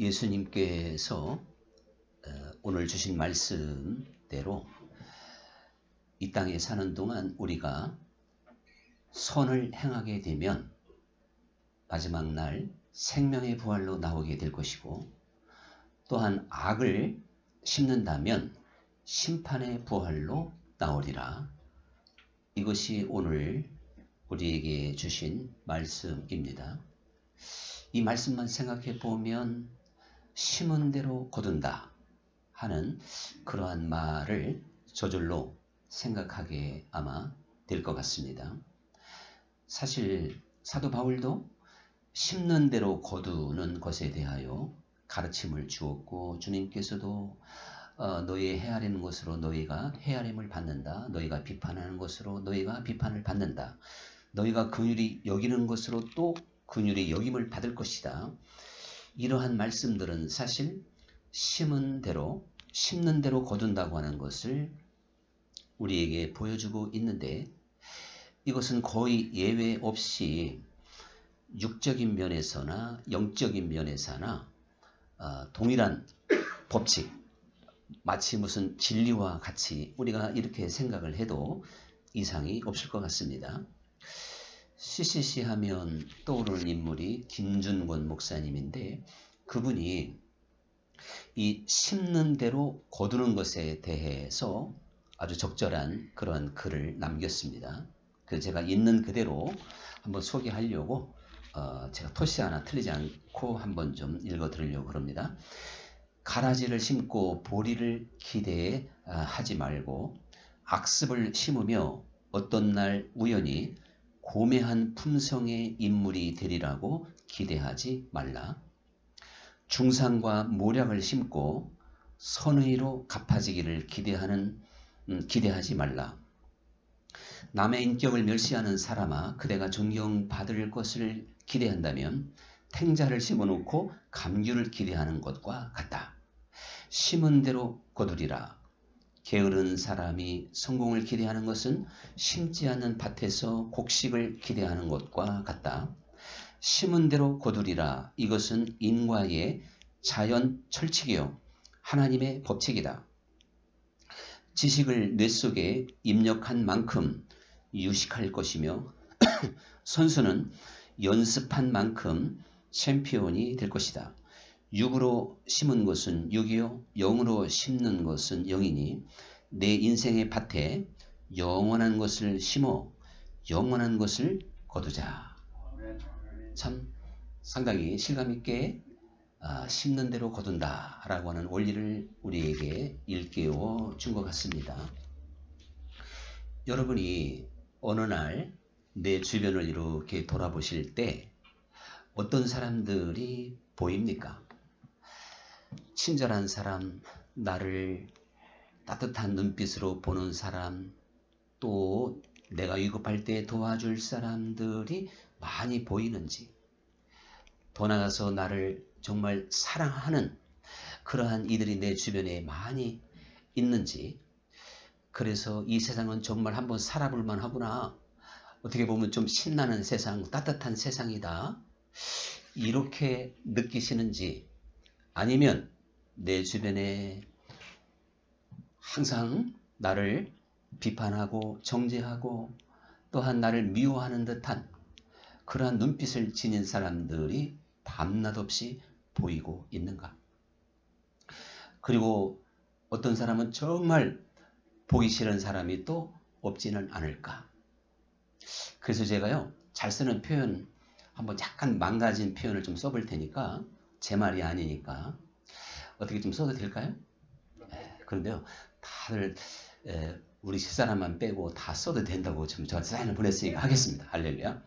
예수님께서 오늘 주신 말씀대로 이 땅에 사는 동안 우리가 선을 행하게 되면 마지막 날 생명의 부활로 나오게 될 것이고, 또한 악을 심는다면 심판의 부활로 나오리라. 이것이 오늘 우리에게 주신 말씀입니다. 이 말씀만 생각해 보면 심은 대로 거둔다 하는 그러한 말을 저절로 생각하게 아마 될 것 같습니다. 사실 사도 바울도 심는 대로 거두는 것에 대하여 가르침을 주었고, 주님께서도 너희의 헤아리는 것으로 너희가 헤아림을 받는다. 너희가 비판하는 것으로 너희가 비판을 받는다. 너희가 긍휼히 여기는 것으로 또 긍휼히 여김을 받을 것이다. 이러한 말씀들은 사실 심는 대로 거둔다고 하는 것을 우리에게 보여주고 있는데, 이것은 거의 예외 없이 육적인 면에서나 영적인 면에서나 동일한 법칙, 마치 무슨 진리와 같이 우리가 이렇게 생각을 해도 이상이 없을 것 같습니다. CCC 하면 떠오르는 인물이 김준권 목사님인데, 그분이 이 심는 대로 거두는 것에 대해서 아주 적절한 그런 글을 남겼습니다. 그래서 제가 있는 그대로 한번 소개하려고 제가 토시 하나 틀리지 않고 한번 좀 읽어 드리려고 합니다. 가라지를 심고 보리를 기대해 하지 말고, 악습을 심으며 어떤 날 우연히 고매한 품성의 인물이 되리라고 기대하지 말라. 중상과 모략을 심고 선의로 갚아지기를 기대하지 말라. 남의 인격을 멸시하는 사람아, 그대가 존경받을 것을 기대한다면 탱자를 심어놓고 감귤을 기대하는 것과 같다. 심은 대로 거두리라. 게으른 사람이 성공을 기대하는 것은 심지 않는 밭에서 곡식을 기대하는 것과 같다. 심은 대로 거두리라. 이것은 인과의 자연 철칙이요 하나님의 법칙이다. 지식을 뇌 속에 입력한 만큼 유식할 것이며 선수는 연습한 만큼 챔피언이 될 것이다. 육으로 심은 것은 육이요 영으로 심는 것은 영이니, 내 인생의 밭에 영원한 것을 심어 영원한 것을 거두자. 참 상당히 실감 있게 심는 대로 거둔다 라고 하는 원리를 우리에게 일깨워 준 것 같습니다. 여러분이 어느 날 내 주변을 이렇게 돌아보실 때 어떤 사람들이 보입니까? 친절한 사람, 나를 따뜻한 눈빛으로 보는 사람, 또 내가 위급할 때 도와줄 사람들이 많이 보이는지, 더 나아가서 나를 정말 사랑하는 그러한 이들이 내 주변에 많이 있는지, 그래서 이 세상은 정말 한번 살아볼 만하구나, 어떻게 보면 좀 신나는 세상, 따뜻한 세상이다, 이렇게 느끼시는지, 아니면 내 주변에 항상 나를 비판하고 정죄하고 또한 나를 미워하는 듯한 그러한 눈빛을 지닌 사람들이 밤낮 없이 보이고 있는가? 그리고 어떤 사람은 정말 보기 싫은 사람이 또 없지는 않을까? 그래서 제가요, 잘 쓰는 표현, 한번 약간 망가진 표현을 좀 써볼 테니까, 제 말이 아니니까 어떻게 좀 써도 될까요? 그런데요, 다들 우리 집사람만 빼고 다 써도 된다고 지금 저한테 사인을 보냈으니까 하겠습니다. 할렐루야.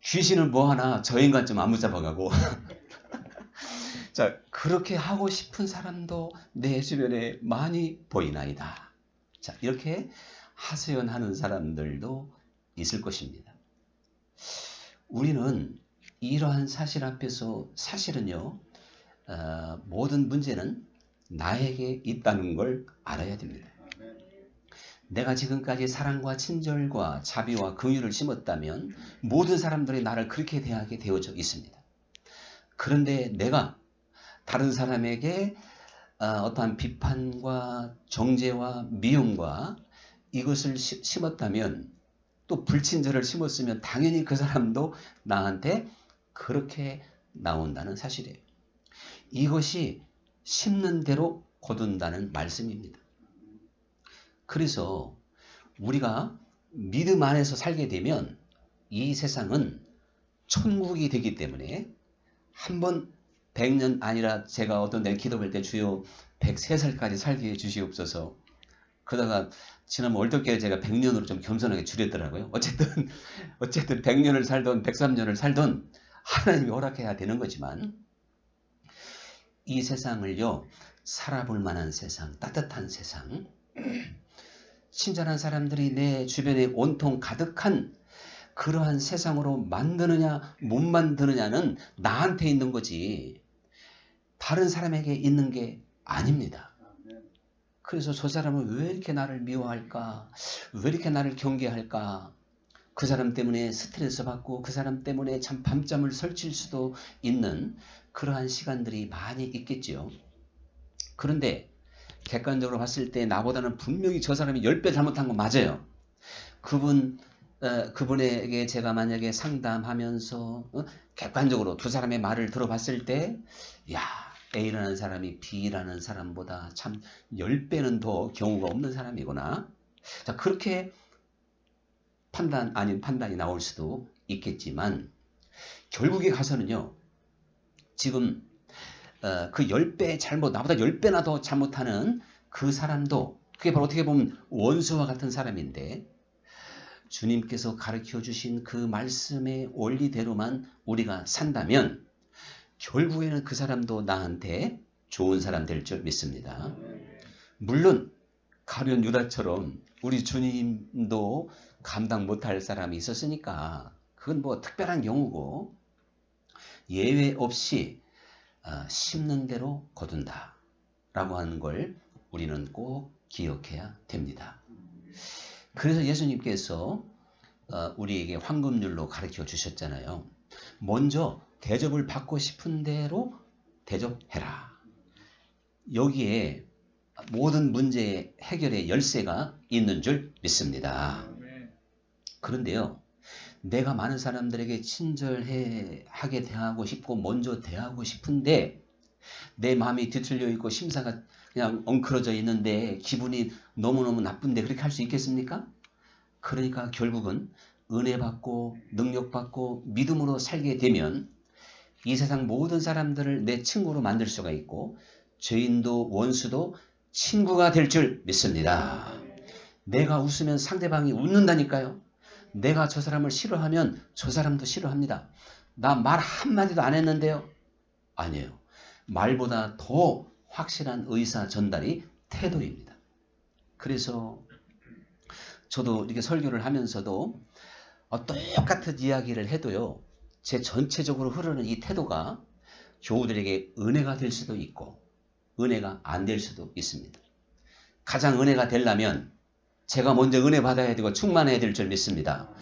귀신은 뭐하나 저 인간 좀 안 붙잡아가고 자, 그렇게 하고 싶은 사람도 내 주변에 많이 보이나이다. 자, 이렇게 하소연하는 사람들도 있을 것입니다. 우리는 이러한 사실 앞에서 사실은요, 모든 문제는 나에게 있다는 걸 알아야 됩니다. 내가 지금까지 사랑과 친절과 자비와 긍휼을 심었다면 모든 사람들이 나를 그렇게 대하게 되어져 있습니다. 그런데 내가 다른 사람에게 어떠한 비판과 정죄와 미움과 이것을 심었다면, 또 불친절을 심었으면 당연히 그 사람도 나한테 그렇게 나온다는 사실이에요. 이것이 심는 대로 거둔다는 말씀입니다. 그래서 우리가 믿음 안에서 살게 되면 이 세상은 천국이 되기 때문에, 한번 100년 아니라 제가 어떤 날 기도할 때 주여 103살까지 살게 해 주시옵소서. 그러다가 지난번 얼떨결에 제가 100년으로 좀 겸손하게 줄였더라고요. 어쨌든 100년을 살던 103년을 살던 하나님이 허락해야 되는 거지만, 이 세상을요, 살아볼 만한 세상, 따뜻한 세상, 친절한 사람들이 내 주변에 온통 가득한 그러한 세상으로 만드느냐 못 만드느냐는 나한테 있는 거지 다른 사람에게 있는 게 아닙니다. 그래서 저 사람은 왜 이렇게 나를 미워할까? 왜 이렇게 나를 경계할까? 그 사람 때문에 스트레스 받고 그 사람 때문에 참 밤잠을 설칠 수도 있는 그러한 시간들이 많이 있겠지요. 그런데 객관적으로 봤을 때 나보다는 분명히 저 사람이 10배 잘못한 건 맞아요. 그분에게 제가 만약에 상담하면서 객관적으로 두 사람의 말을 들어봤을 때, 야, A라는 사람이 B라는 사람보다 참 10배는 더 경우가 없는 사람이구나. 자, 그렇게 판단이 나올 수도 있겠지만, 결국에 가서는요, 지금 그 10배 나보다 10배나 더 잘못하는 그 사람도, 그게 바로 어떻게 보면 원수와 같은 사람인데, 주님께서 가르쳐 주신 그 말씀의 원리대로만 우리가 산다면 결국에는 그 사람도 나한테 좋은 사람 될 줄 믿습니다. 물론 가룟 유다처럼 우리 주님도 감당 못할 사람이 있었으니까 그건 뭐 특별한 경우고, 예외 없이 심는 대로 거둔다 라고 하는 걸 우리는 꼭 기억해야 됩니다. 그래서 예수님께서 우리에게 황금률로 가르쳐 주셨잖아요. 먼저 대접을 받고 싶은 대로 대접해라. 여기에 모든 문제의 해결의 열쇠가 있는 줄 믿습니다. 그런데요, 내가 많은 사람들에게 친절하게 대하고 싶고 먼저 대하고 싶은데 내 마음이 뒤틀려 있고 심사가 그냥 엉클어져 있는데 기분이 너무너무 나쁜데 그렇게 할 수 있겠습니까? 그러니까 결국은 은혜 받고 능력 받고 믿음으로 살게 되면 이 세상 모든 사람들을 내 친구로 만들 수가 있고, 죄인도 원수도 친구가 될 줄 믿습니다. 내가 웃으면 상대방이 웃는다니까요. 내가 저 사람을 싫어하면 저 사람도 싫어합니다. 나 말 한마디도 안 했는데요. 아니에요. 말보다 더 확실한 의사 전달이 태도입니다. 그래서 저도 이렇게 설교를 하면서도 똑같은 이야기를 해도요, 제 전체적으로 흐르는 이 태도가 교우들에게 은혜가 될 수도 있고 은혜가 안 될 수도 있습니다. 가장 은혜가 되려면 제가 먼저 은혜 받아야 되고 충만해야 될 줄 믿습니다.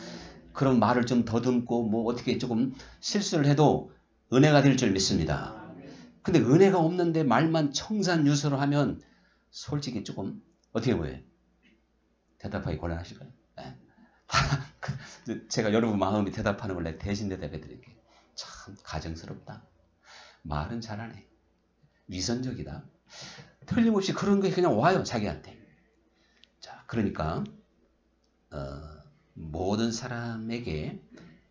그럼 말을 좀 더듬고 뭐 어떻게 조금 실수를 해도 은혜가 될 줄 믿습니다. 근데 은혜가 없는데 말만 청산유수로 하면 솔직히 조금 어떻게 보여요? 대답하기 곤란하실까요? 네. 제가 여러분 마음이 대답하는 걸 대신 대답해 드릴게요. 참 가정스럽다. 말은 잘하네. 위선적이다. 틀림없이 그런 게 그냥 와요, 자기한테. 자, 그러니까 모든 사람에게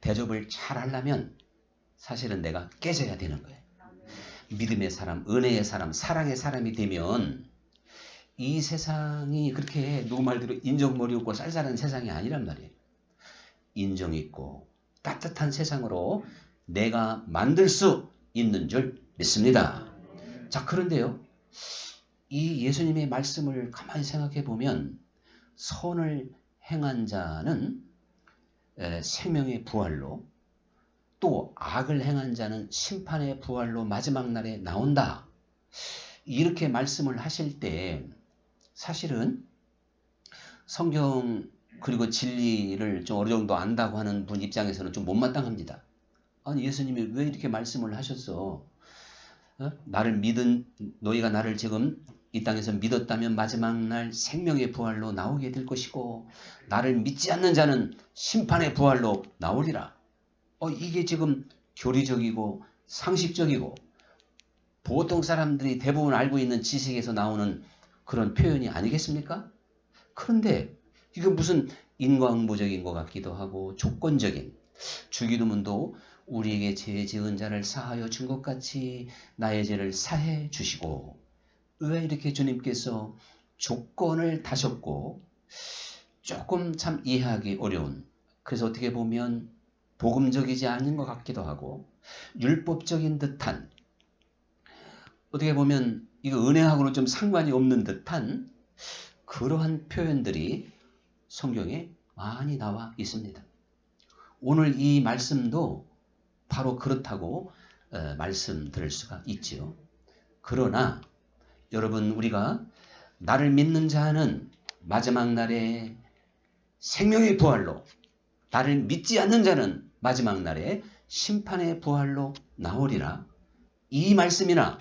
대접을 잘 하려면 사실은 내가 깨져야 되는 거예요. 믿음의 사람, 은혜의 사람, 사랑의 사람이 되면 이 세상이 그렇게 누구 말대로 인정머리 없고 쌀쌀한 세상이 아니란 말이에요. 인정 있고 따뜻한 세상으로 내가 만들 수 있는 줄 믿습니다. 자, 그런데요, 이 예수님의 말씀을 가만히 생각해 보면 선을 행한 자는 생명의 부활로, 또 악을 행한 자는 심판의 부활로 마지막 날에 나온다. 이렇게 말씀을 하실 때 사실은 성경 그리고 진리를 좀 어느 정도 안다고 하는 분 입장에서는 좀 못마땅합니다. 아니 예수님이 왜 이렇게 말씀을 하셨어? 나를 믿은 너희가 나를 지금 이 땅에서 믿었다면 마지막 날 생명의 부활로 나오게 될 것이고 나를 믿지 않는 자는 심판의 부활로 나오리라. 이게 지금 교리적이고 상식적이고 보통 사람들이 대부분 알고 있는 지식에서 나오는 그런 표현이 아니겠습니까? 그런데 이게 무슨 인과응보적인 것 같기도 하고 조건적인 주기도문도 우리에게 죄 지은 자를 사하여 준 것 같이 나의 죄를 사해 주시고 왜 이렇게 주님께서 조건을 다셨고 조금 참 이해하기 어려운 그래서 어떻게 보면 복음적이지 않은 것 같기도 하고 율법적인 듯한 어떻게 보면 이거 은혜하고는 좀 상관이 없는 듯한 그러한 표현들이 성경에 많이 나와 있습니다. 오늘 이 말씀도 바로 그렇다고 말씀드릴 수가 있지요. 그러나 여러분 우리가 나를 믿는 자는 마지막 날에 생명의 부활로 나를 믿지 않는 자는 마지막 날에 심판의 부활로 나오리라. 이 말씀이나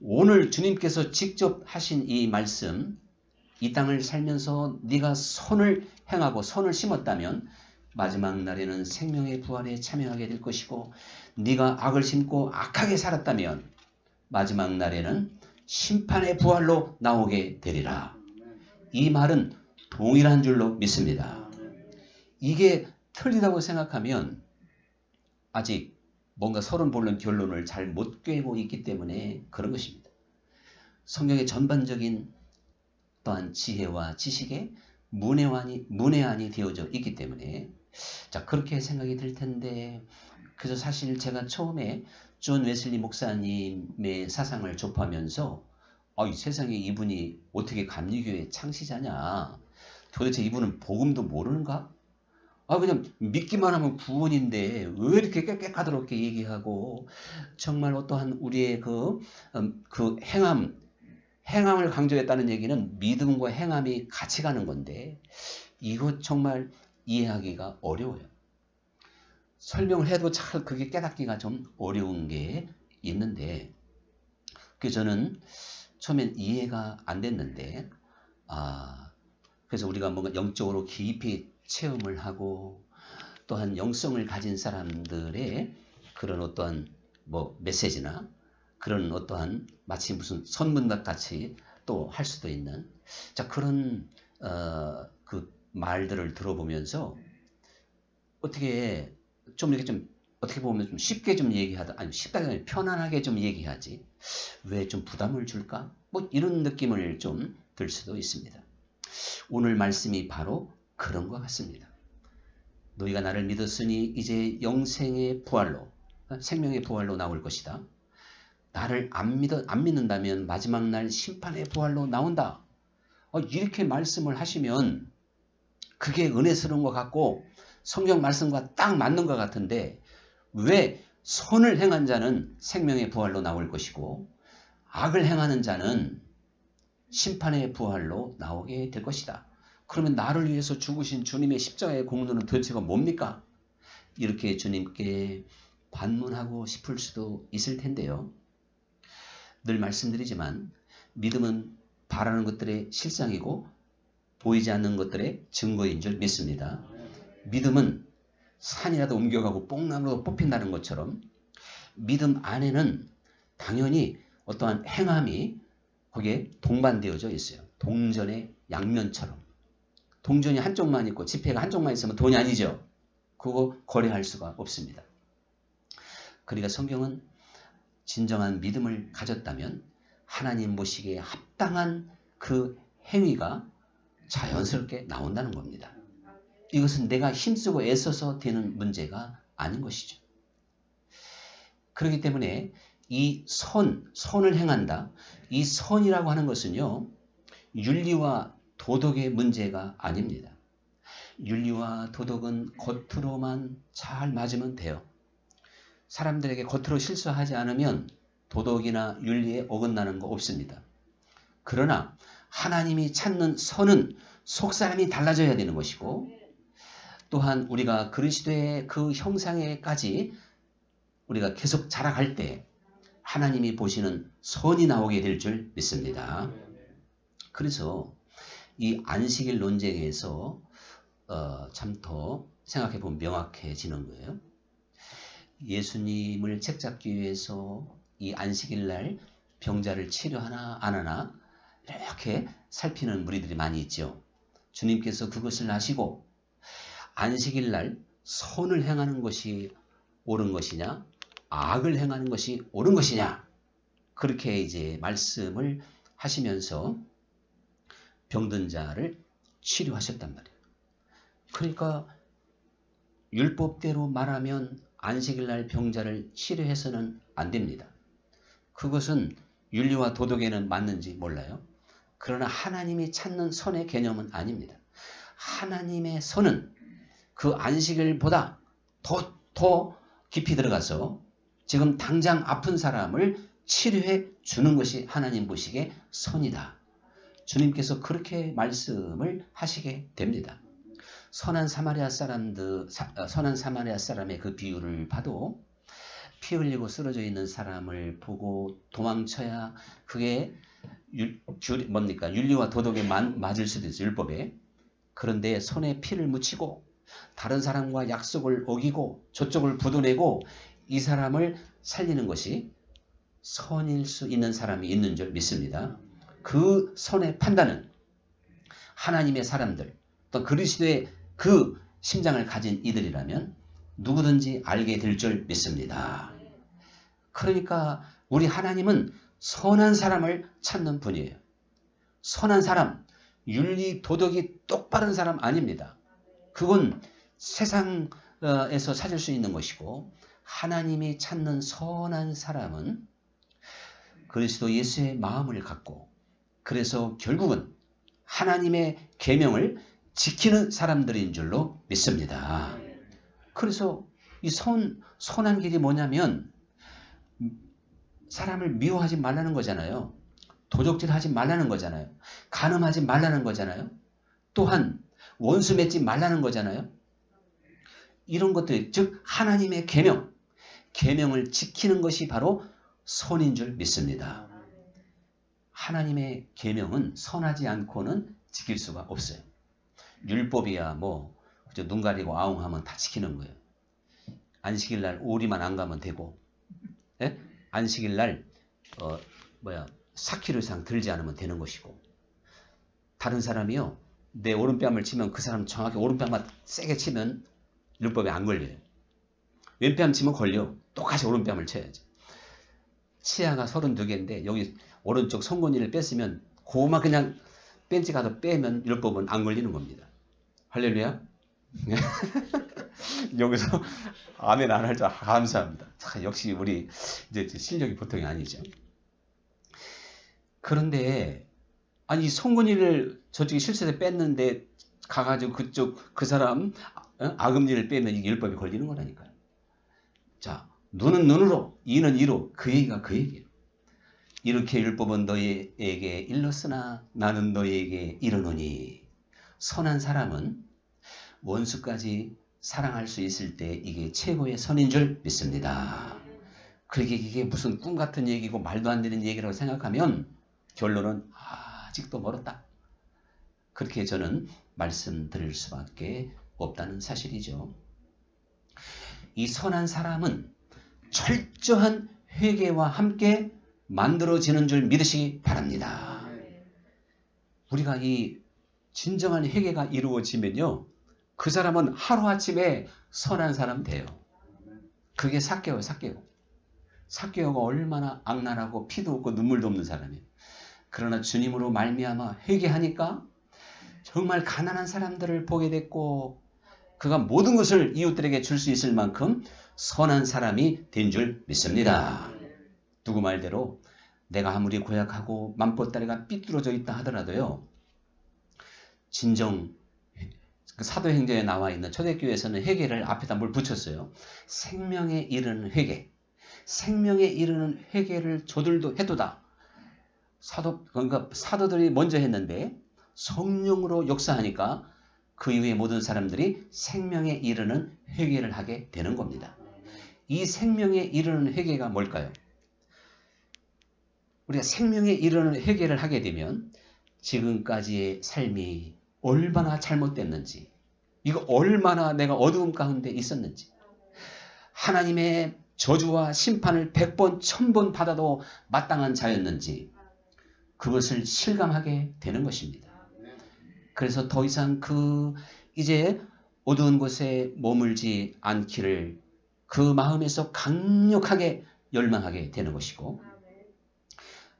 오늘 주님께서 직접 하신 이 말씀 이 땅을 살면서 네가 선을 행하고 선을 심었다면 마지막 날에는 생명의 부활에 참여하게 될 것이고 네가 악을 심고 악하게 살았다면 마지막 날에는 심판의 부활로 나오게 되리라. 이 말은 동일한 줄로 믿습니다. 이게 틀리다고 생각하면 아직 뭔가 서론보는 결론을 잘 못 꿰고 있기 때문에 그런 것입니다. 성경의 전반적인 또한 지혜와 지식에 문외한이 되어져 있기 때문에 자 그렇게 생각이 들 텐데 그래서 사실 제가 처음에 존 웨슬리 목사님의 사상을 접하면서 이 세상에 이분이 어떻게 감리교의 창시자냐 도대체 이분은 복음도 모르는가? 그냥 믿기만 하면 구원인데 왜 이렇게 깨끗하게 얘기하고 정말 어떠한 우리의 그 행함을 강조했다는 얘기는 믿음과 행함이 같이 가는 건데 이거 정말 이해하기가 어려워요. 설명을 해도 잘 그게 깨닫기가 좀 어려운 게 있는데 그래서 저는 처음엔 이해가 안 됐는데 그래서 우리가 뭔가 영적으로 깊이 체험을 하고 또한 영성을 가진 사람들의 그런 어떠한 메시지나 그런 어떠한 마치 무슨 선문답 같이 또 할 수도 있는 자 그런 그 말들을 들어보면서 어떻게 좀 이렇게 좀 어떻게 보면 좀 쉽게 좀 얘기하다 아니 쉽다기 아니라 편안하게 좀 얘기하지 왜 좀 부담을 줄까? 이런 느낌을 좀 들 수도 있습니다. 오늘 말씀이 바로 그런 것 같습니다. 너희가 나를 믿었으니 이제 영생의 부활로 생명의 부활로 나올 것이다. 나를 안 믿는다면 마지막 날 심판의 부활로 나온다. 이렇게 말씀을 하시면 그게 은혜스러운 것 같고 성경 말씀과 딱 맞는 것 같은데 왜 선을 행한 자는 생명의 부활로 나올 것이고 악을 행하는 자는 심판의 부활로 나오게 될 것이다. 그러면 나를 위해서 죽으신 주님의 십자가의 공로는 도대체가 뭡니까? 이렇게 주님께 반문하고 싶을 수도 있을 텐데요. 늘 말씀드리지만 믿음은 바라는 것들의 실상이고 보이지 않는 것들의 증거인 줄 믿습니다. 믿음은 산이라도 옮겨가고 뽕나무도 뽑힌다는 것처럼 믿음 안에는 당연히 어떠한 행함이 거기에 동반되어져 있어요. 동전의 양면처럼. 동전이 한쪽만 있고 지폐가 한쪽만 있으면 돈이 아니죠. 그거 거래할 수가 없습니다. 그러니까 성경은 진정한 믿음을 가졌다면 하나님 보시기에 합당한 그 행위가 자연스럽게 나온다는 겁니다. 이것은 내가 힘쓰고 애써서 되는 문제가 아닌 것이죠. 그렇기 때문에 이 선을 행한다. 이 선이라고 하는 것은요. 윤리와 도덕의 문제가 아닙니다. 윤리와 도덕은 겉으로만 잘 맞으면 돼요. 사람들에게 겉으로 실수하지 않으면 도덕이나 윤리에 어긋나는 거 없습니다. 그러나 하나님이 찾는 선은 속사람이 달라져야 되는 것이고 또한 우리가 그리스도의 그 형상에까지 우리가 계속 자라갈 때 하나님이 보시는 선이 나오게 될 줄 믿습니다. 그래서 이 안식일 논쟁에서 참 더 생각해보면 명확해지는 거예요. 예수님을 책잡기 위해서 이 안식일 날 병자를 치료하나 안 하나 이렇게 살피는 무리들이 많이 있죠. 주님께서 그것을 아시고 안식일 날 선을 행하는 것이 옳은 것이냐, 악을 행하는 것이 옳은 것이냐, 그렇게 이제 말씀을 하시면서 병든 자를 치료하셨단 말이에요. 그러니까 율법대로 말하면 안식일 날 병자를 치료해서는 안 됩니다. 그것은 윤리와 도덕에는 맞는지 몰라요. 그러나 하나님이 찾는 선의 개념은 아닙니다. 하나님의 선은 그 안식일보다 더 깊이 들어가서 지금 당장 아픈 사람을 치료해 주는 것이 하나님 보시기에 선이다. 주님께서 그렇게 말씀을 하시게 됩니다. 선한 사마리아 사람의 그 비유를 봐도 피 흘리고 쓰러져 있는 사람을 보고 도망쳐야 그게 윤리와 도덕에 맞을 수도 있어요. 율법에. 그런데 손에 피를 묻히고 다른 사람과 약속을 어기고 저쪽을 부도내고 이 사람을 살리는 것이 선일 수 있는 사람이 있는 줄 믿습니다. 그 선의 판단은 하나님의 사람들, 또 그리스도의 그 심장을 가진 이들이라면 누구든지 알게 될 줄 믿습니다. 그러니까 우리 하나님은 선한 사람을 찾는 분이에요. 선한 사람, 윤리, 도덕이 똑바른 사람 아닙니다. 그건 세상에서 찾을 수 있는 것이고 하나님이 찾는 선한 사람은 그리스도 예수의 마음을 갖고 그래서 결국은 하나님의 계명을 지키는 사람들인 줄로 믿습니다. 그래서 이 선한 길이 뭐냐면 사람을 미워하지 말라는 거잖아요. 도적질하지 말라는 거잖아요. 간음하지 말라는 거잖아요. 또한 원수 맺지 말라는 거잖아요. 이런 것들, 즉 하나님의 계명을 지키는 것이 바로 선인 줄 믿습니다. 하나님의 계명은 선하지 않고는 지킬 수가 없어요. 율법이야 눈 가리고 아웅하면 다 지키는 거예요. 안식일 날 오리만 안 가면 되고, 예? 안식일 날 4kg 이상 들지 않으면 되는 것이고, 다른 사람이요 내 오른뺨을 치면 그 사람 정확히 오른뺨만 세게 치면 율법에 안 걸려요. 왼뺨 치면 걸려. 똑같이 오른뺨을 쳐야지. 치아가 32개인데 여기 오른쪽 송곳니를 뺐으면 그만 그냥 벤치 가서 빼면 율법은 안 걸리는 겁니다. 할렐루야. 여기서 아멘 안 할 줄 감사합니다. 역시 우리 이제 실력이 보통이 아니죠. 그런데 아니 송곳니를 저쪽에 실수해서 뺐는데 가가지고 그 사람 아금니를 빼면 이게 율법이 걸리는 거라니까요. 자, 눈은 눈으로, 이는 이로, 그 얘기가 그 얘기예요. 이렇게 율법은 너희에게 일렀으나 나는 너희에게 이르노니. 선한 사람은 원수까지 사랑할 수 있을 때 이게 최고의 선인 줄 믿습니다. 그러게 이게 무슨 꿈 같은 얘기고 말도 안 되는 얘기라고 생각하면 결론은 아직도 멀었다. 그렇게 저는 말씀드릴 수밖에 없다는 사실이죠. 이 선한 사람은 철저한 회개와 함께 만들어지는 줄 믿으시기 바랍니다. 우리가 이 진정한 회개가 이루어지면요, 그 사람은 하루아침에 선한 사람 돼요. 그게 삭개오예요. 삭개오가 얼마나 악랄하고 피도 없고 눈물도 없는 사람이에요. 그러나 주님으로 말미암아 회개하니까 정말 가난한 사람들을 보게 됐고 그가 모든 것을 이웃들에게 줄 수 있을 만큼 선한 사람이 된 줄 믿습니다. 누구 말대로 내가 아무리 고약하고 맘보따리가 삐뚤어져 있다 하더라도요, 진정 사도행전에 나와 있는 초대교회에서는 회개를 앞에다 뭘 붙였어요. 생명에 이르는 회개. 생명에 이르는 회개를 저들도 해도다. 그러니까 사도들이 먼저 했는데 성령으로 역사하니까 그 이후에 모든 사람들이 생명에 이르는 회개를 하게 되는 겁니다. 이 생명에 이르는 회개가 뭘까요? 우리가 생명에 이르는 회개를 하게 되면 지금까지의 삶이 얼마나 잘못됐는지, 이거 얼마나 내가 어두움 가운데 있었는지, 하나님의 저주와 심판을 100번, 1000번 받아도 마땅한 자였는지 그것을 실감하게 되는 것입니다. 그래서 더 이상 이제 어두운 곳에 머물지 않기를 그 마음에서 강력하게 열망하게 되는 것이고,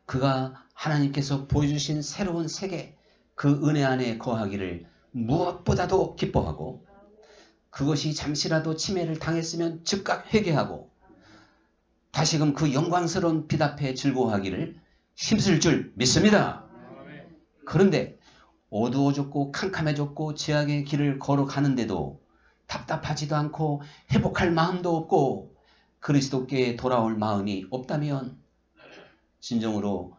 그가 하나님께서 보여주신 새로운 세계, 그 은혜 안에 거하기를 무엇보다도 기뻐하고, 그것이 잠시라도 침해를 당했으면 즉각 회개하고 다시금 그 영광스러운 빛 앞에 즐거워하기를 힘쓸 줄 믿습니다. 그런데 어두워졌고 캄캄해졌고 죄악의 길을 걸어가는데도 답답하지도 않고 회복할 마음도 없고 그리스도께 돌아올 마음이 없다면 진정으로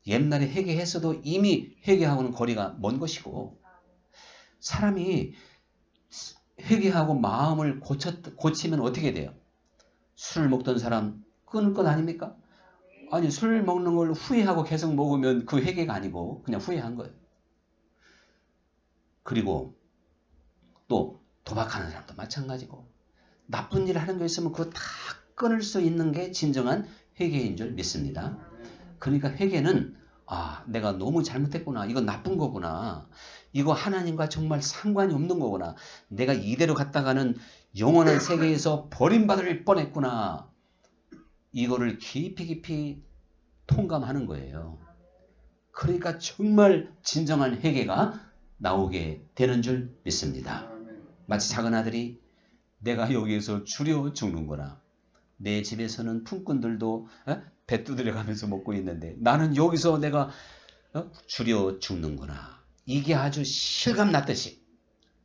옛날에 회개했어도 이미 회개하고는 거리가 먼 것이고, 사람이 회개하고 마음을 고치면 어떻게 돼요? 술 먹던 사람 끊을 것 아닙니까? 아니, 술 먹는 걸 후회하고 계속 먹으면 그 회개가 아니고 그냥 후회한 거예요. 그리고 또 도박하는 사람도 마찬가지고, 나쁜 일 하는 거 있으면 그거 다 끊을 수 있는 게 진정한 회개인 줄 믿습니다. 그러니까 회개는 내가 너무 잘못했구나, 이거 나쁜 거구나, 이거 하나님과 정말 상관이 없는 거구나, 내가 이대로 갔다가는 영원한 세계에서 버림받을 뻔했구나, 이거를 깊이 통감하는 거예요. 그러니까 정말 진정한 회개가 나오게 되는 줄 믿습니다. 마치 작은 아들이 내가 여기에서 주려 죽는구나, 내 집에서는 품꾼들도 배 두드려 가면서 먹고 있는데 나는 여기서 내가 주려 죽는구나, 이게 아주 실감 났듯이,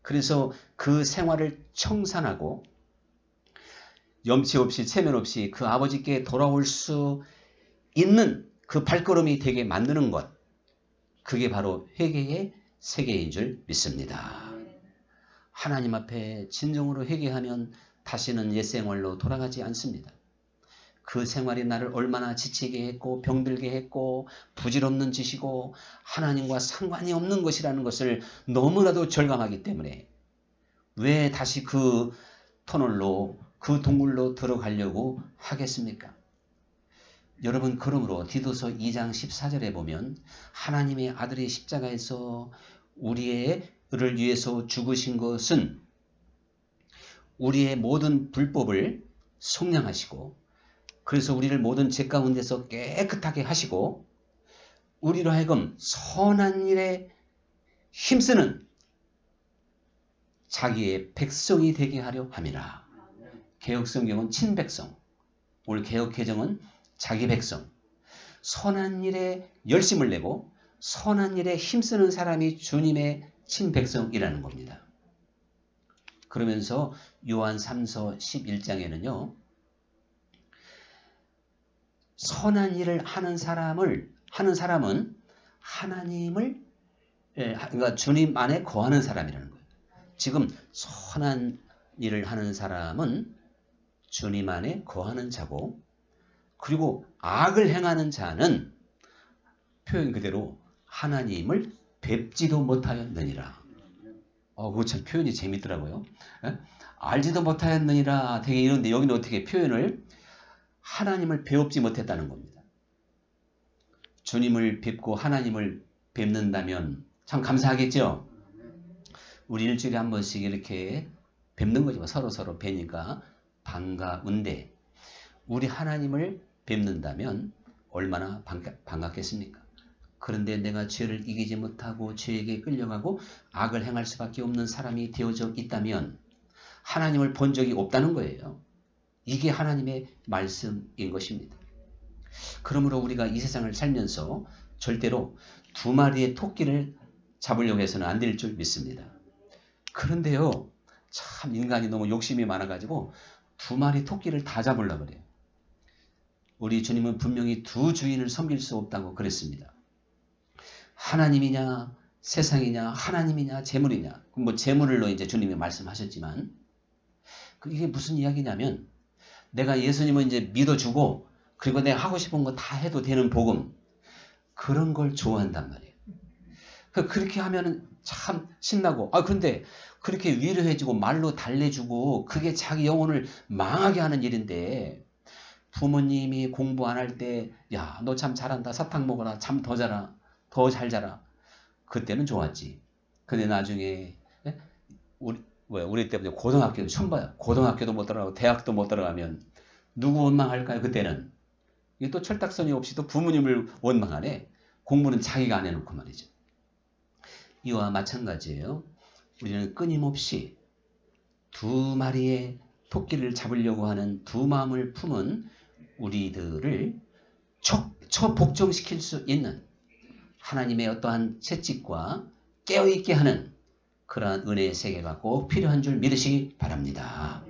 그래서 그 생활을 청산하고 염치 없이 체면 없이 그 아버지께 돌아올 수 있는 그 발걸음이 되게 만드는 것, 그게 바로 회개의 세계인 줄 믿습니다. 하나님 앞에 진정으로 회개하면 다시는 옛생활로 돌아가지 않습니다. 그 생활이 나를 얼마나 지치게 했고 병들게 했고 부질없는 짓이고 하나님과 상관이 없는 것이라는 것을 너무나도 절감하기 때문에 왜 다시 그 터널로, 그 동굴로 들어가려고 하겠습니까? 여러분, 그러므로 디도서 2장 14절에 보면 하나님의 아들이 십자가에서 우리를 위해서 죽으신 것은 우리의 모든 불법을 속량하시고, 그래서 우리를 모든 죄 가운데서 깨끗하게 하시고 우리로 하여금 선한 일에 힘쓰는 자기의 백성이 되게 하려 함이라. 개역성경은 친백성, 오늘 개역개정은 자기 백성. 선한 일에 열심을 내고 선한 일에 힘쓰는 사람이 주님의 친백성이라는 겁니다. 그러면서 요한 3서 11장에는요. 선한 일을 하는 사람은 하나님을, 그러니까 주님 안에 거하는 사람이라는 거예요. 지금 선한 일을 하는 사람은 주님 안에 거하는 자고, 그리고 악을 행하는 자는 표현 그대로 하나님을 뵙지도 못하였느니라. 그거 참 표현이 재밌더라고요. 알지도 못하였느니라 되게 이런데 여기는 어떻게 표현을, 하나님을 배웁지 못했다는 겁니다. 주님을 뵙고 하나님을 뵙는다면 참 감사하겠죠. 우리 일주일에 한 번씩 이렇게 뵙는 거죠. 서로 뵈니까 반가운데 우리 하나님을 뵙는다면 얼마나 반갑겠습니까? 그런데 내가 죄를 이기지 못하고 죄에게 끌려가고 악을 행할 수밖에 없는 사람이 되어져 있다면 하나님을 본 적이 없다는 거예요. 이게 하나님의 말씀인 것입니다. 그러므로 우리가 이 세상을 살면서 절대로 두 마리의 토끼를 잡으려고 해서는 안 될 줄 믿습니다. 그런데요, 참 인간이 너무 욕심이 많아가지고 두 마리 토끼를 다 잡으려고 그래요. 우리 주님은 분명히 두 주인을 섬길 수 없다고 그랬습니다. 하나님이냐 세상이냐, 하나님이냐 재물이냐. 뭐 재물로 이제 주님이 말씀하셨지만 이게 무슨 이야기냐면 내가 예수님을 이제 믿어주고 그리고 내가 하고 싶은 거 다 해도 되는 복음. 그런 걸 좋아한단 말이에요. 그렇게 하면은 참 신나고 그런데 그렇게 위로해주고 말로 달래주고 그게 자기 영혼을 망하게 하는 일인데 부모님이 공부 안 할 때 야, 너 참 잘한다. 사탕 먹어라. 잠 더 자라. 더 잘 자라. 그때는 좋았지. 근데 나중에 우리 때부터 고등학교도 처음 봐요. 고등학교도 못 들어가고 대학도 못 들어가면 누구 원망할까요? 그때는. 이게 또 철딱서니 없이 또 부모님을 원망하네. 공부는 자기가 안 해놓고 말이죠. 이와 마찬가지예요. 우리는 끊임없이 두 마리의 토끼를 잡으려고 하는 두 마음을 품은 우리들을 초복종시킬 수 있는 하나님의 어떠한 채찍과 깨어있게 하는 그러한 은혜의 세계가 꼭 필요한 줄 믿으시기 바랍니다.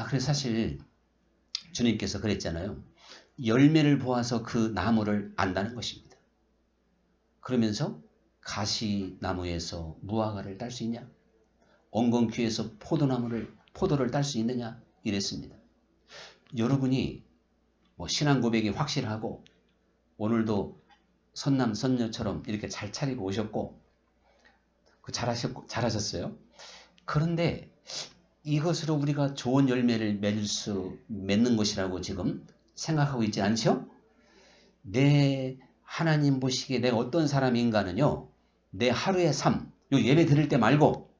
그래서 사실 주님께서 그랬잖아요. 열매를 보아서 그 나무를 안다는 것입니다. 그러면서 가시나무에서 무화과를 딸 수 있냐? 엉겅퀴에서 포도를 딸 수 있느냐? 이랬습니다. 여러분이 신앙 고백이 확실하고 오늘도 선남 선녀처럼 이렇게 잘 차리고 오셨고 잘하셨어요. 그런데 이것으로 우리가 좋은 열매를 맺는 것이라고 지금 생각하고 있지 않죠? 내 하나님 보시기에 내가 어떤 사람인가는요. 내 하루의 삶, 요 예배 드릴 때 말고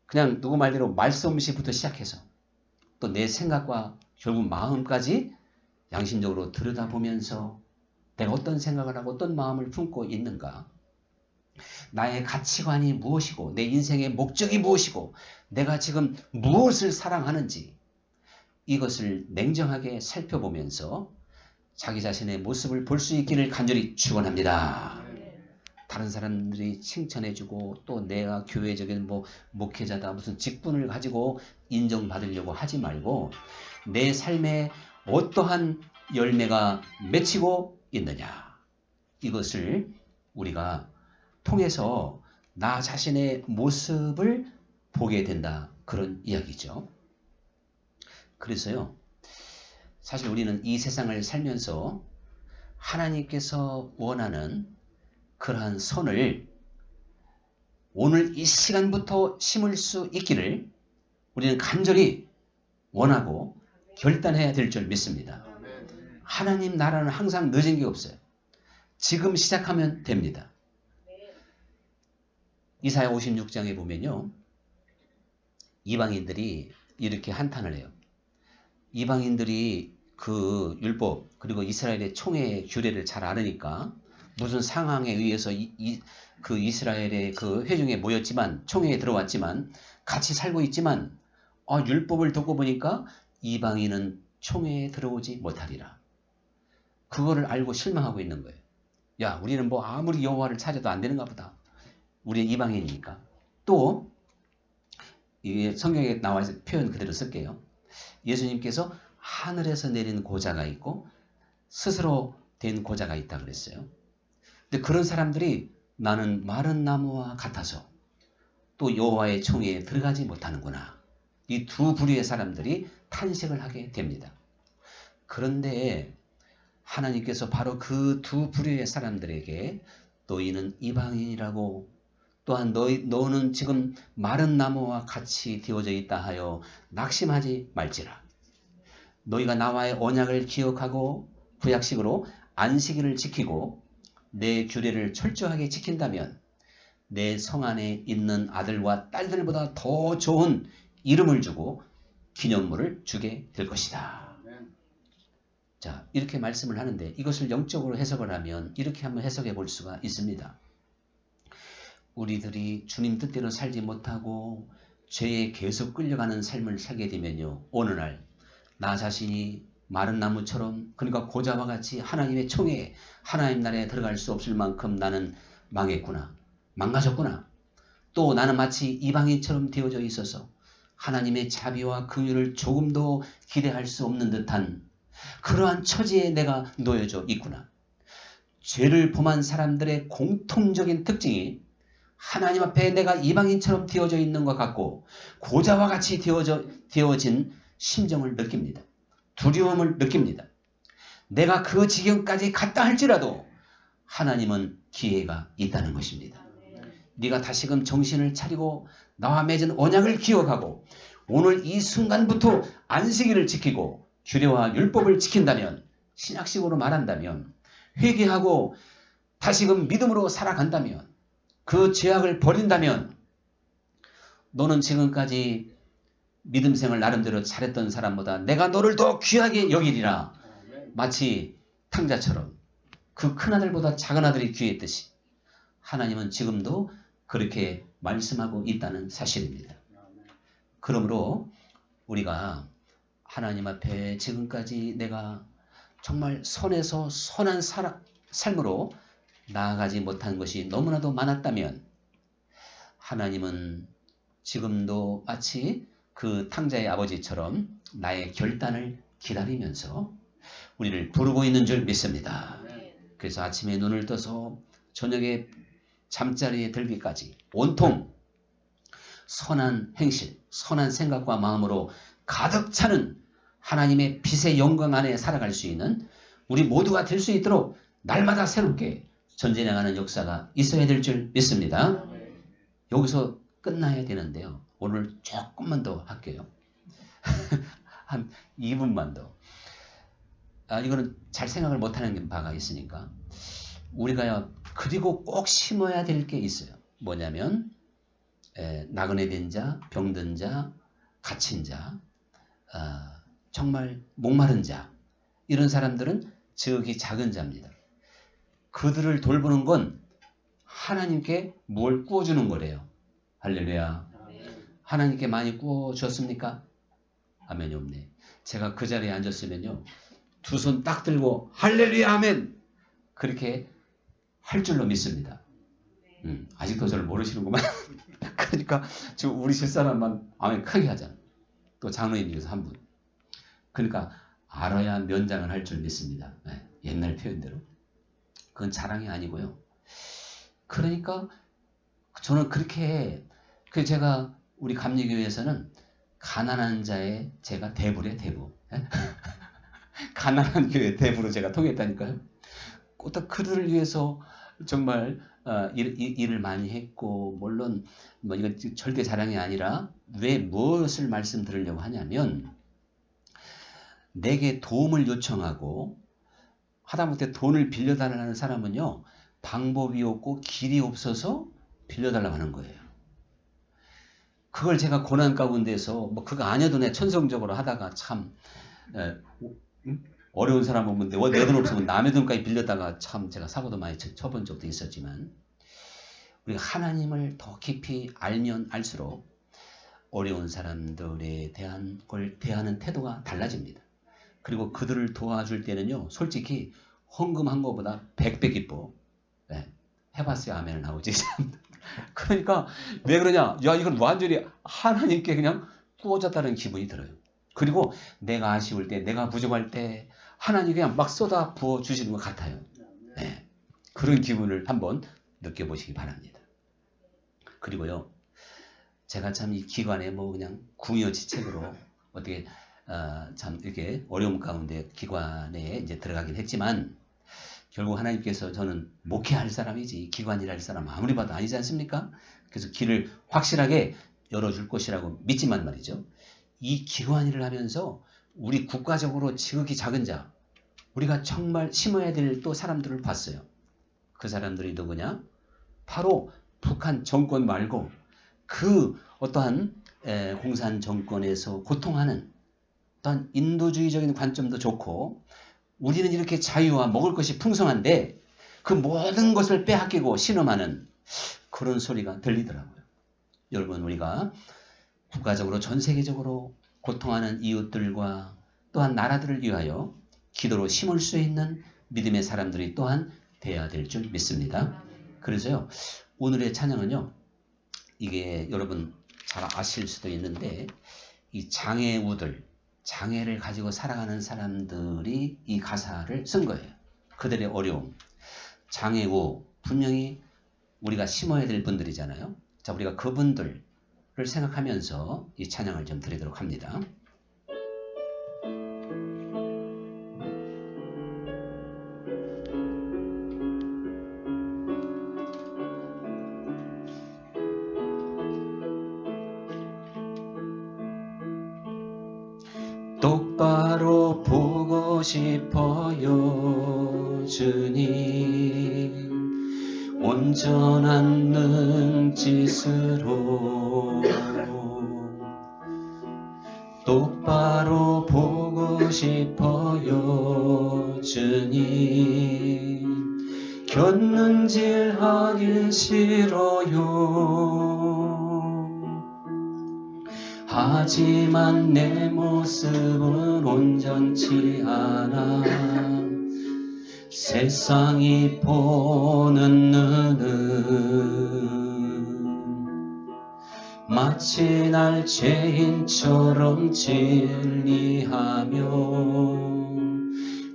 그냥 누구 말대로 말씀시부터 시작해서 또 내 생각과 결국 마음까지 양심적으로 들여다보면서 내가 어떤 생각을 하고 어떤 마음을 품고 있는가, 나의 가치관이 무엇이고 내 인생의 목적이 무엇이고 내가 지금 무엇을 사랑하는지 이것을 냉정하게 살펴보면서 자기 자신의 모습을 볼 수 있기를 간절히 축원합니다. 다른 사람들이 칭찬해주고 또 내가 교회적인 목회자다 무슨 직분을 가지고 인정받으려고 하지 말고 내 삶에 어떠한 열매가 맺히고 있느냐, 이것을 우리가 통해서 나 자신의 모습을 보게 된다, 그런 이야기죠. 그래서요, 사실 우리는 이 세상을 살면서 하나님께서 원하는 그러한 선을 오늘 이 시간부터 심을 수 있기를 우리는 간절히 원하고 결단해야 될 줄 믿습니다. 하나님 나라는 항상 늦은 게 없어요. 지금 시작하면 됩니다. 이사야 56장에 보면요, 이방인들이 이렇게 한탄을 해요. 이방인들이 그 율법 그리고 이스라엘의 총회의 규례를 잘 알으니까 무슨 상황에 의해서 그 이스라엘의 그 회중에 모였지만, 총회에 들어왔지만 같이 살고 있지만 율법을 듣고 보니까 이방인은 총회에 들어오지 못하리라. 그거를 알고 실망하고 있는 거예요. 야, 우리는 아무리 여호와를 찾아도 안 되는가 보다. 우리는 이방인이니까. 또 이게 성경에 나와 있는 표현 그대로 쓸게요. 예수님께서 하늘에서 내린 고자가 있고 스스로 된 고자가 있다 그랬어요. 근데 그런 사람들이 나는 마른 나무와 같아서 또 여호와의 총회에 들어가지 못하는구나. 이 두 부류의 사람들이 탄식을 하게 됩니다. 그런데 하나님께서 바로 그 두 부류의 사람들에게 너희는 이방인이라고, 또한 너는 지금 마른 나무와 같이 되어져 있다 하여 낙심하지 말지라. 너희가 나와의 언약을 기억하고 구약식으로 안식일을 지키고 내 규례를 철저하게 지킨다면 내 성 안에 있는 아들과 딸들보다 더 좋은 이름을 주고 기념물을 주게 될 것이다. 자, 이렇게 말씀을 하는데 이것을 영적으로 해석을 하면 이렇게 한번 해석해 볼 수가 있습니다. 우리들이 주님 뜻대로 살지 못하고 죄에 계속 끌려가는 삶을 살게 되면요, 어느 날 나 자신이 마른 나무처럼, 그러니까 고자와 같이 하나님의 총회에 하나님 나라에 들어갈 수 없을 만큼 나는 망했구나, 망가졌구나. 또 나는 마치 이방인처럼 되어져 있어서 하나님의 자비와 긍휼을 조금도 기대할 수 없는 듯한 그러한 처지에 내가 놓여져 있구나. 죄를 범한 사람들의 공통적인 특징이 하나님 앞에 내가 이방인처럼 되어져 있는 것 같고 고자와 같이 되어진 심정을 느낍니다. 두려움을 느낍니다. 내가 그 지경까지 갔다 할지라도 하나님은 기회가 있다는 것입니다. 네가 다시금 정신을 차리고 나와 맺은 언약을 기억하고 오늘 이 순간부터 안식일을 지키고 규례와 율법을 지킨다면, 신약식으로 말한다면, 회개하고 다시금 믿음으로 살아간다면, 그 죄악을 버린다면 너는 지금까지 믿음생을 나름대로 잘했던 사람보다 내가 너를 더 귀하게 여기리라. 마치 탕자처럼 그 큰아들보다 작은아들이 귀했듯이 하나님은 지금도 그렇게 말씀하고 있다는 사실입니다. 그러므로 우리가 하나님 앞에 지금까지 내가 정말 선에서 선한 삶으로 나아가지 못한 것이 너무나도 많았다면 하나님은 지금도 마치 그 탕자의 아버지처럼 나의 결단을 기다리면서 우리를 부르고 있는 줄 믿습니다. 그래서 아침에 눈을 떠서 저녁에 잠자리에 들기까지 온통 선한 행실, 선한 생각과 마음으로 가득 차는 하나님의 빛의 영광 안에 살아갈 수 있는 우리 모두가 될 수 있도록 날마다 새롭게 전진해가는 역사가 있어야 될 줄 믿습니다. 여기서 끝나야 되는데요. 오늘 조금만 더 할게요. 한 2분만 더. 이거는 잘 생각을 못하는 바가 있으니까. 우리가 그리고 꼭 심어야 될 게 있어요. 뭐냐면 나그네 된 자, 병든 자, 갇힌 자, 정말 목마른 자, 이런 사람들은 지극히 작은 자입니다. 그들을 돌보는 건 하나님께 뭘 구워주는 거래요. 할렐루야. 하나님께 많이 구워주었습니까? 아멘이 없네. 제가 그 자리에 앉았으면요, 두 손 딱 들고 할렐루야 아멘 그렇게 할 줄로 믿습니다. 아직도 저를 모르시는구만. 그러니까 지금 우리 집사람만 아멘 크게 하잖아. 또 장로님 중에서 한 분. 그러니까 알아야 면장을 할 줄 믿습니다. 네, 옛날 표현대로. 그건 자랑이 아니고요. 그러니까 저는 그렇게 제가 우리 감리교회에서는 가난한 자의 제가 대부래 대부. 가난한 교회 대부로 제가 통했다니까요. 또 그들을 위해서 정말 일을 많이 했고, 물론 뭐 이건 절대 자랑이 아니라 왜 무엇을 말씀드리려고 하냐면, 내게 도움을 요청하고 하다못해 돈을 빌려달라는 사람은요, 방법이 없고 길이 없어서 빌려달라고 하는 거예요. 그걸 제가 고난 가운데서 뭐 그거 아니어도 내 천성적으로 하다가 참 어려운 사람 오면 내 돈 없으면 남의 돈까지 빌렸다가 참 제가 사고도 많이 쳐본 적도 있었지만, 우리가 하나님을 더 깊이 알면 알수록 어려운 사람들에 대한 걸 대하는 태도가 달라집니다. 그리고 그들을 도와줄 때는요, 솔직히 헌금한 것보다 100배 기뻐. 네. 해봤어요. 아멘을 나오지. 그러니까 왜 그러냐? 야, 이건 완전히 하나님께 그냥 구워졌다는 기분이 들어요. 그리고 내가 아쉬울 때, 내가 부족할 때 하나님이 그냥 막 쏟아 부어 주시는 것 같아요. 네. 그런 기분을 한번 느껴보시기 바랍니다. 그리고요, 제가 참 이 기관에 뭐 그냥 궁여지책으로 어떻게 참 이렇게 어려움 가운데 기관에 이제 들어가긴 했지만, 결국 하나님께서 저는 목회할 사람이지 기관이랄 사람 아무리 봐도 아니지 않습니까? 그래서 길을 확실하게 열어줄 것이라고 믿지만 말이죠. 이 기관 일을 하면서 우리 국가적으로 지극히 작은 자, 우리가 정말 심어야 될 또 사람들을 봤어요. 그 사람들이 누구냐? 바로 북한 정권 말고 그 어떠한 공산 정권에서 고통하는 어떠한 인도주의적인 관점도 좋고, 우리는 이렇게 자유와 먹을 것이 풍성한데 그 모든 것을 빼앗기고 신음하는 그런 소리가 들리더라고요. 여러분, 우리가 국가적으로 전 세계적으로 고통하는 이웃들과 또한 나라들을 위하여 기도로 심을 수 있는 믿음의 사람들이 또한 돼야 될 줄 믿습니다. 그래서요, 오늘의 찬양은요, 이게 여러분 잘 아실 수도 있는데, 이 장애우들, 장애를 가지고 살아가는 사람들이 이 가사를 쓴 거예요. 그들의 어려움. 장애우, 분명히 우리가 심어야 될 분들이잖아요. 자, 우리가 그분들을 생각하면서 이 찬양을 좀 드리도록 합니다. 똑바로 보고 싶어요 주님, 온전한 눈짓으로 똑바로 보고 싶어요 주님, 곁눈질하긴 싫어요. 하지만 내 모습은 온전치 않아 세상이 보는 눈은 마치 날 죄인처럼 진리하며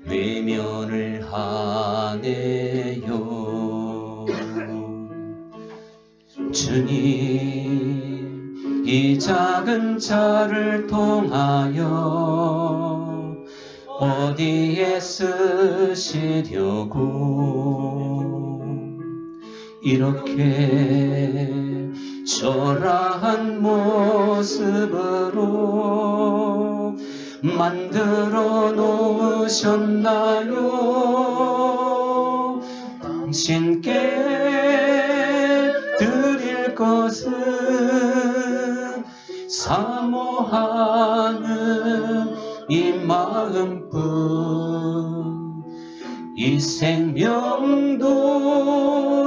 외면을 하네요. 주님, 이 작은 자를 통하여 어디에 쓰시려고 이렇게 초라한 모습으로 만들어 놓으셨나요? 당신께 드릴 것은 사모하는 이 마음뿐, 이 생명도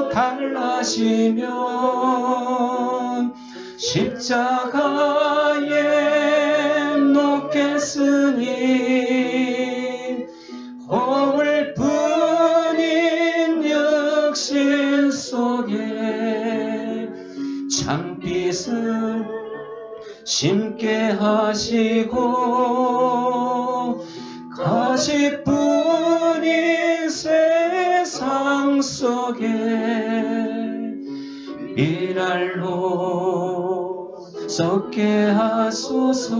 달라지면 십자가에 놓겠으니 거울뿐인 육신 속에 창빛을 심게 하시고 가시뿐인 세상 속에 미랄로 썩게 하소서.